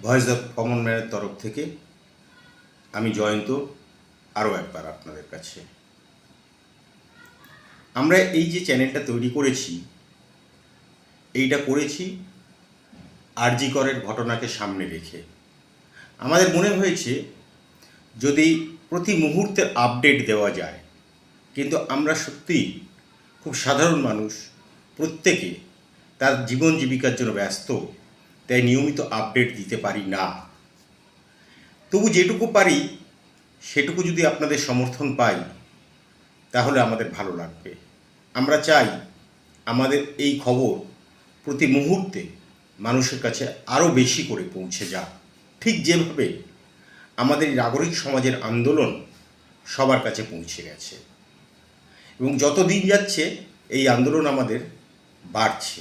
Voice of common ম্যানের তরফ থেকে আমি জয়ন্ত আরও একবার আপনাদের কাছে। আমরা এই যে চ্যানেলটা তৈরি করেছি, এইটা করেছি আরজি করের ঘটনাকে সামনে রেখে। আমাদের মনে হয়েছে যদি প্রতি মুহূর্তের আপডেট দেওয়া যায়, কিন্তু আমরা সত্যিই খুব সাধারণ মানুষ, প্রত্যেকে তার জীবন জীবিকার জন্য ব্যস্ত, তাই নিয়মিত আপডেট দিতে পারি না। তবু যেটুকু পারি সেটুকু যদি আপনাদের সমর্থন পাই তাহলে আমাদের ভালো লাগবে। আমরা চাই আমাদের এই খবর প্রতি মুহূর্তে মানুষের কাছে আরও বেশি করে পৌঁছে যাক, ঠিক যেভাবে আমাদের নাগরিক সমাজের আন্দোলন সবার কাছে পৌঁছে গেছে এবং যত দিন যাচ্ছে এই আন্দোলন আমাদের বাড়ছে।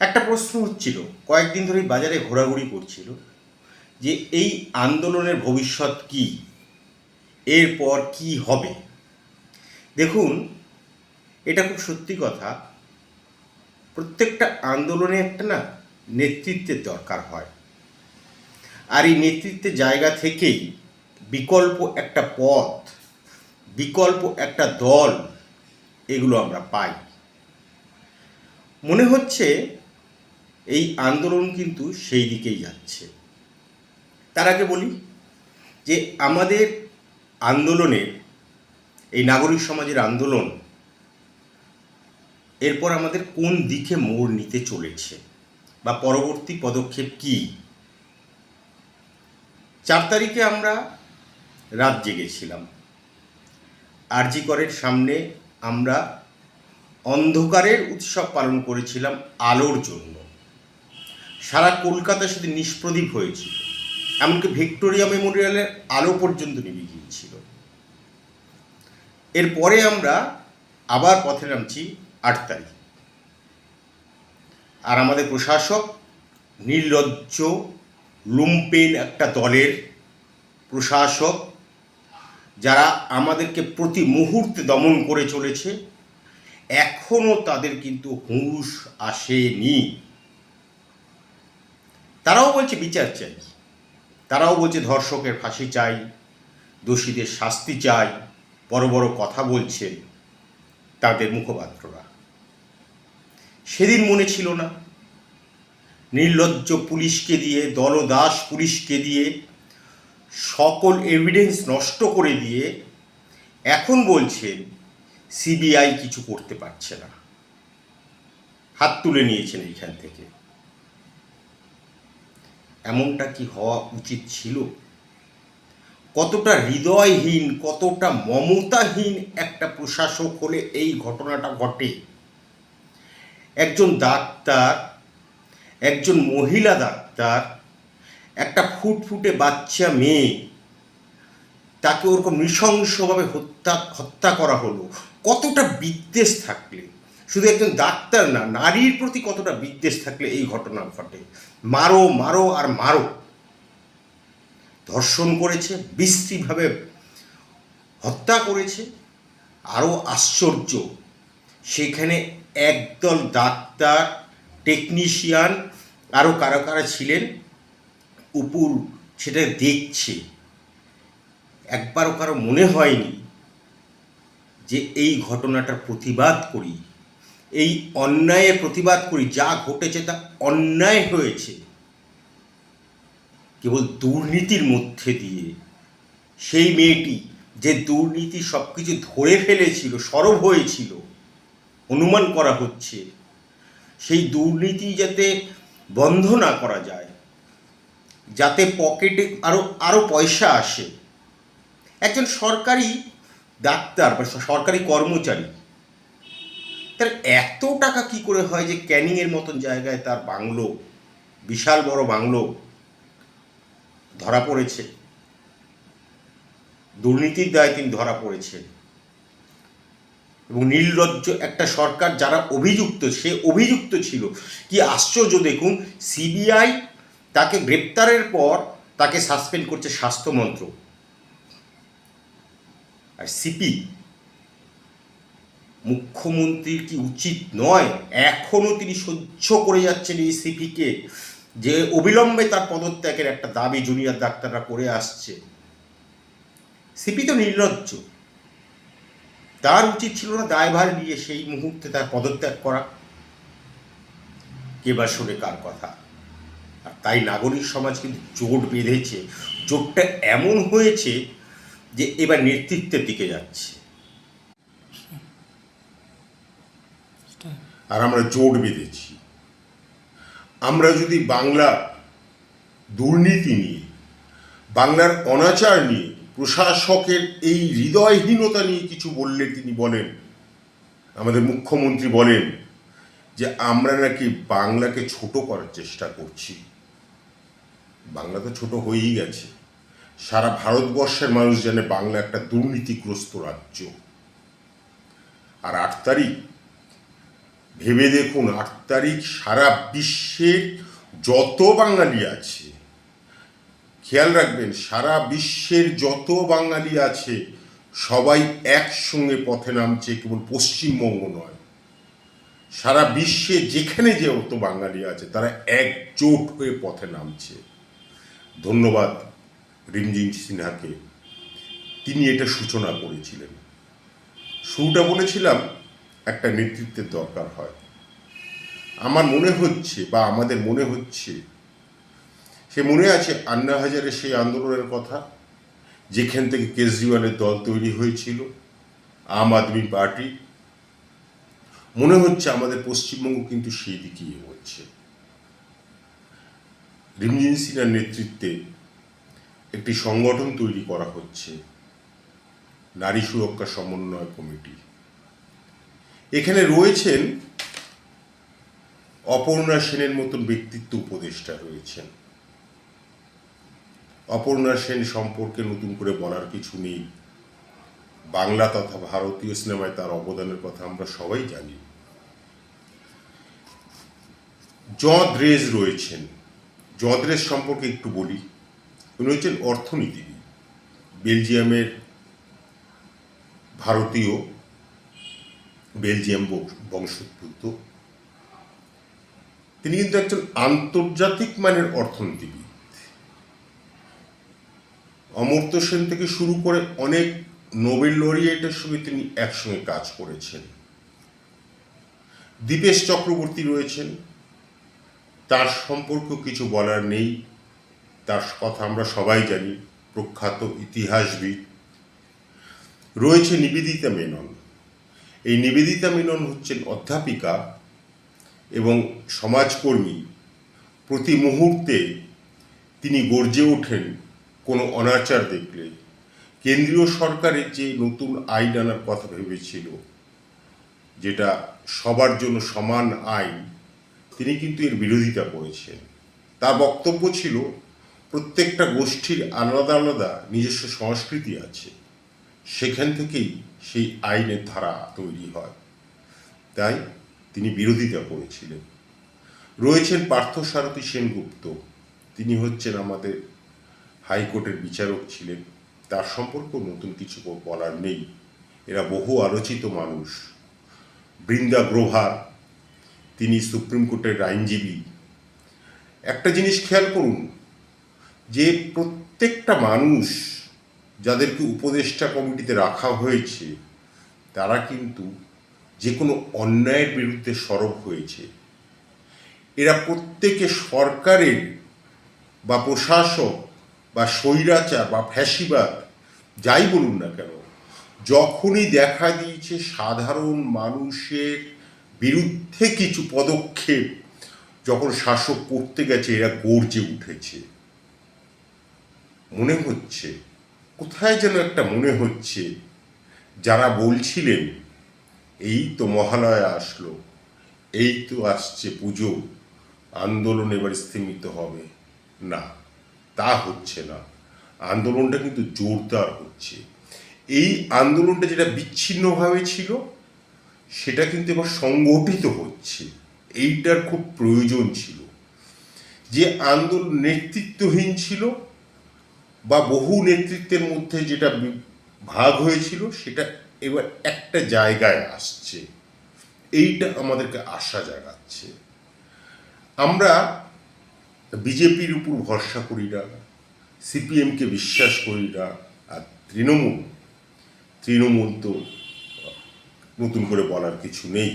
একটা প্রশ্ন হচ্ছিল, কয়েকদিন ধরেই বাজারে ঘোরাঘুরি করছিল যে এই আন্দোলনের ভবিষ্যৎ কি, এরপর কি হবে। দেখুন, এটা খুব সত্যি কথা, প্রত্যেকটা আন্দোলনে একটা নেতৃত্বের দরকার হয়, আর এই নেতৃত্বের জায়গা থেকেই বিকল্প একটা পথ, বিকল্প একটা দল, এগুলো আমরা পাই। মনে হচ্ছে এই আন্দোলন কিন্তু সেই দিকেই যাচ্ছে। তার আগে বলি যে আমাদের আন্দোলনের, এই নাগরিক সমাজের আন্দোলন এরপর আমাদের কোন দিকে মোড় নিতে চলেছে বা পরবর্তী পদক্ষেপ কি। 4 তারিখে আমরা রাত জেগেছিলাম। আরজি করের সামনে আমরা অন্ধকারের উৎসব পালন করেছিলাম আলোর জন্য। সারা কলকাতা সেদিন নিষ্প্রদীপ হয়েছিল, এমনকি ভিক্টোরিয়া মেমোরিয়ালের আলো পর্যন্ত নিভে গিয়েছিল। এরপরে আমরা আবার পথে নামছি 8 তারিখ। আর আমাদের প্রশাসক নির্লজ্জ লুম্পেন একটা দলের প্রশাসক, যারা আমাদেরকে প্রতি মুহূর্তে দমন করে চলেছে, এখনও তাদের কিন্তু হুঁশ আসেনি। তারাও বলছে বিচার চাই, তারাও বলছে ধর্ষকের ফাঁসি চাই, দোষীদের শাস্তি চাই, বড় বড় কথা বলছে তাদের মুখপাত্ররা। সেদিন মনে ছিল না? নির্লজ্জ পুলিশকে দিয়ে, দলদাস পুলিশকে দিয়ে, সকল এভিডেন্স নষ্ট করে দিয়ে এখন বলছেন সিবিআই কিছু করতে পারছে না, হাত তুলে নিয়েছেন এইখান থেকে। এমনটা কি হওয়া উচিত ছিল? কতটা হৃদয়হীন, কতটা মমতাহীন একটা প্রশাসক হলে এই ঘটনাটা ঘটে। একজন ডাক্তার, একজন মহিলা ডাক্তার, একটা ফুটফুটে বাচ্চা মেয়ে, তাকে ওরকম নৃশংসভাবে হত্যা করা হলো। কতটা বিদ্বেষ থাকলে, শুধু একজন ডাক্তার না, নারীর প্রতি কতটা বিদ্বেষ থাকলে এই ঘটনা ঘটে। মারো মারো আর মারো। ধর্ষণ করেছে, বিশ্রীভাবে হত্যা করেছে। আরও আশ্চর্য, সেখানে একদল ডাক্তার, টেকনিশিয়ান, আরও কারা কারা ছিলেন উপর, সেটা দেখছে। একবারও কারো মনে হয়নি যে এই ঘটনাটার প্রতিবাদ করি, এই অন্যায়ের প্রতিবাদ করি। যা ঘটেছে তা অন্যায় হয়েছে, কেবল দুর্নীতির মধ্যে দিয়ে। সেই মেয়েটি যে দুর্নীতি সব কিছু ধরে ফেলেছিল, সরব হয়েছিল, অনুমান করা হচ্ছে সেই দুর্নীতি যাতে বন্ধ না করা যায়, যাতে পকেটে আরও পয়সা আসে। একজন সরকারি ডাক্তার বা সরকারি কর্মচারী, তার এত টাকা কি করে হয় যে ক্যানিংয়ের মতন জায়গায় তার বাংলো, বিশাল বড় বাংলো, ধরা পড়েছে। দুর্নীতির দায়ে তিনি ধরা পড়েছেন। এবং নির্লজ্জ একটা সরকার, যারা অভিযুক্ত, সে অভিযুক্ত ছিল। কি আশ্চর্য দেখুন, সিবিআই তাকে গ্রেপ্তারের পর তাকে সাসপেন্ড করছে স্বাস্থ্যমন্ত্রক, আর সিপি মুখ্যমন্ত্রীর কি উচিত নয়? এখনও তিনি সহ্য করে যাচ্ছেন এই সিপিকে, যে অবিলম্বে তার পদত্যাগের একটা দাবি জুনিয়র ডাক্তাররা করে আসছে, সিপি তো নির্লজ্জ। তার উচিত ছিল না দায়ভার নিয়ে সেই মুহূর্তে তার পদত্যাগ করা? কে বা শোনে কার কথা? আর তাই নাগরিক সমাজ কিন্তু জোট বেঁধেছে। জোটটা এমন হয়েছে যে এবার নেতৃত্বের দিকে যাচ্ছে। আর আমরা জোট বেঁধেছি। আমরা যদি বাংলা দুর্নীতি নিয়ে, বাংলার অনাচার নিয়ে, প্রশাসকের এই হৃদয়হীনতা নিয়ে কিছু বললে তিনি বলেন, আমাদের মুখ্যমন্ত্রী বলেন যে আমরা নাকি বাংলাকে ছোট করার চেষ্টা করছি। বাংলা তো ছোট হয়েই গেছে। সারা ভারতবর্ষের মানুষ জানে বাংলা একটা দুর্নীতিগ্রস্ত রাজ্য। আর 8 তারিখ ভেবে দেখুন, 8 তারিখ সারা বিশ্বের যত বাঙালি আছে, খেয়াল রাখবেন, সারা বিশ্বের যত বাঙালি আছে সবাই একসঙ্গে পথে নামছে, কেবল পশ্চিমবঙ্গ নয়, সারা বিশ্বে যেখানে যে যত বাঙালি আছে তারা একজোট হয়ে পথে নামছে। ধন্যবাদ রিমঝিম সিনহাকে, তিনি এটা সূচনা করেছিলেন। শুরুটা বলেছিলাম একটা নেতৃত্বের দরকার হয়। আমার মনে হচ্ছে বা আমাদের মনে হচ্ছে, সে মনে আছে আন্না হাজারের সেই আন্দোলনের কথা, যেখান থেকে কেজরিওয়ালের দল তৈরি হয়েছিল, আম আদমি পার্টি। মনে হচ্ছে আমাদের পশ্চিমবঙ্গ কিন্তু সেই দিকেই এগোচ্ছে। রিমঝিম সিনহার নেতৃত্বে একটি সংগঠন তৈরি করা হচ্ছে, নারী সুরক্ষা সমন্বয় কমিটি। এখানে রয়েছেন অপর্ণা সেনের মতন ব্যক্তিত্ব উপদেষ্টা রয়েছেন। অপর্ণা সেন সম্পর্কে নতুন করে বলার কিছু নেই। বাংলা তথা ভারতীয় সিনেমায় তার অবদানের কথা আমরা সবাই জানি। জদ্রেজ রয়েছেন। জদ্রেজ সম্পর্কে একটু বলি। উনি হচ্ছেন অর্থনীতিবিদ, বেলজিয়ামের ভারতীয়, বেলজিয়াম বংশোদ্ভূত। তিনি কিন্তু একজন আন্তর্জাতিক মানের অর্থনীতিবিদ। অমর্ত্য সেন থেকে শুরু করে অনেক নোবেল লরিয়েটের সঙ্গে তিনি একসঙ্গে কাজ করেছেন। দীপেশ চক্রবর্তী রয়েছেন, তার সম্পর্কেও কিছু বলার নেই, তার কথা আমরা সবাই জানি, প্রখ্যাত ইতিহাসবিদ। রয়েছে নিবেদিতা মেনন। এই নিবেদিতা মেনন হচ্ছেন অধ্যাপিকা এবং সমাজকর্মী। প্রতি মুহূর্তে তিনি গর্জে ওঠেন কোনো অনাচার দেখলে। কেন্দ্রীয় সরকারের যে নতুন আইন আনার কথা ভেবেছিল, যেটা সবার জন্য সমান আইন, তিনি কিন্তু এর বিরোধিতা করেছেন। তার বক্তব্য ছিল প্রত্যেকটা গোষ্ঠীর আলাদা আলাদা নিজস্ব সংস্কৃতি আছে, সেখান থেকেই সেই আইনের ধারা তৈরি হয়, তাই তিনি বিরোধিতা করেছিলেন। রয়েছেন পার্থসারথী সেনগুপ্ত। তিনি হচ্ছেন আমাদের হাইকোর্টের বিচারক ছিলেন। তার সম্পর্কেও নতুন কিছু বলার নেই, এরা বহু আলোচিত মানুষ। বৃন্দা গ্রোভার, তিনি সুপ্রিম কোর্টের আইনজীবী। একটা জিনিস খেয়াল করুন, যে প্রত্যেকটা মানুষ যাদেরকে উপদেষ্টা কমিটিতে রাখা হয়েছে, তারা কিন্তু যে কোনো অন্যায়ের বিরুদ্ধে সরব হয়েছে। এরা প্রত্যেকে সরকারের বা প্রশাসক বা স্বৈরাচার বা ফ্যাসিবাদ যাই বলুন না কেন, যখনই দেখা দিয়েছে সাধারণ মানুষের বিরুদ্ধে কিছু পদক্ষেপ যখন শাসক করতে গেছে, এরা গর্জে উঠেছে। মনে হচ্ছে কোথায় যেন একটা মনে হচ্ছে, যারা বলছিলেন এই তো মহালয়া আসলো, এই তো আসছে পুজো, আন্দোলন এবার স্থিমিত হবে, না, তা হচ্ছে না। আন্দোলনটা কিন্তু জোরদার হচ্ছে। এই আন্দোলনটা যেটা বিচ্ছিন্নভাবে ছিল, সেটা কিন্তু এবার সংগঠিত হচ্ছে। এইটার খুব প্রয়োজন ছিল। যে আন্দোলন নেতৃত্বহীন ছিল বা বহু নেতৃত্বের মধ্যে যেটা ভাগ হয়েছিল, সেটা এবার একটা জায়গায় আসছে। এইটা আমাদেরকে আশা জাগাচ্ছে। আমরা বিজেপির উপর ভরসা করি না, সিপিএমকে বিশ্বাস করি না, আর তৃণমূল তো নতুন করে বলার কিছু নেই,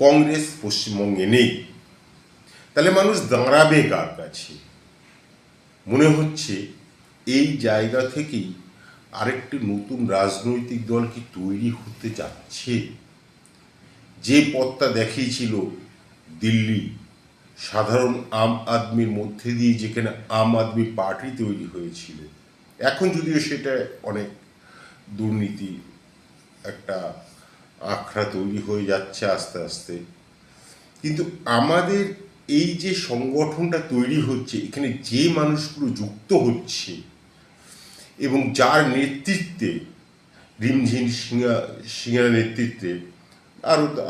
কংগ্রেস পশ্চিমবঙ্গে নেই। তাহলে মানুষ দাঁড়াবে কার কাছে? মনে হচ্ছে এই জায়গা থেকেই আরেকটি নতুন রাজনৈতিক দল কি তৈরি হতে যাচ্ছে? যে পথটা দেখিয়েছিল দিল্লি, সাধারণ আম আদমির মধ্যে দিয়ে, যেখানে আম আদমি পার্টি তৈরি হয়েছিল, এখন যদিও সেটা অনেক দুর্নীতি একটা আখড়া তৈরি হয়ে যাচ্ছে আস্তে আস্তে, কিন্তু আমাদের এই যে সংগঠনটা তৈরি হচ্ছে, এখানে যে মানুষগুলো যুক্ত হচ্ছে এবং যার নেতৃত্বে, রিমঝিম সিংহার নেতৃত্বে,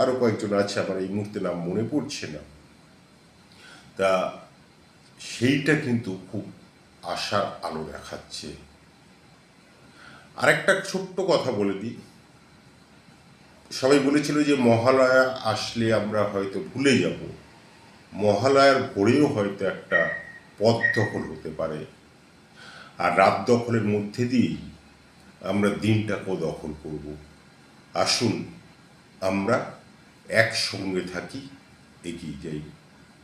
আরও কয়েকজন আছে, আমার এই মুহূর্তে নাম মনে পড়ছে না, তা সেইটা কিন্তু খুব আশার আলো দেখাচ্ছে। আরেকটা ছোট্ট কথা বলে দিই, সবাই বলেছিল যে মহালয়া আসলে আমরা হয়তো ভুলে যাব, মহালয়ার ভোরেও হয়তো একটা পথ দখল হতে পারে, আর রাত দখলের মধ্যে দিয়েই আমরা দিনটাকেও দখল করব। আসুন আমরা একসঙ্গে থাকি, এগিয়ে যাই।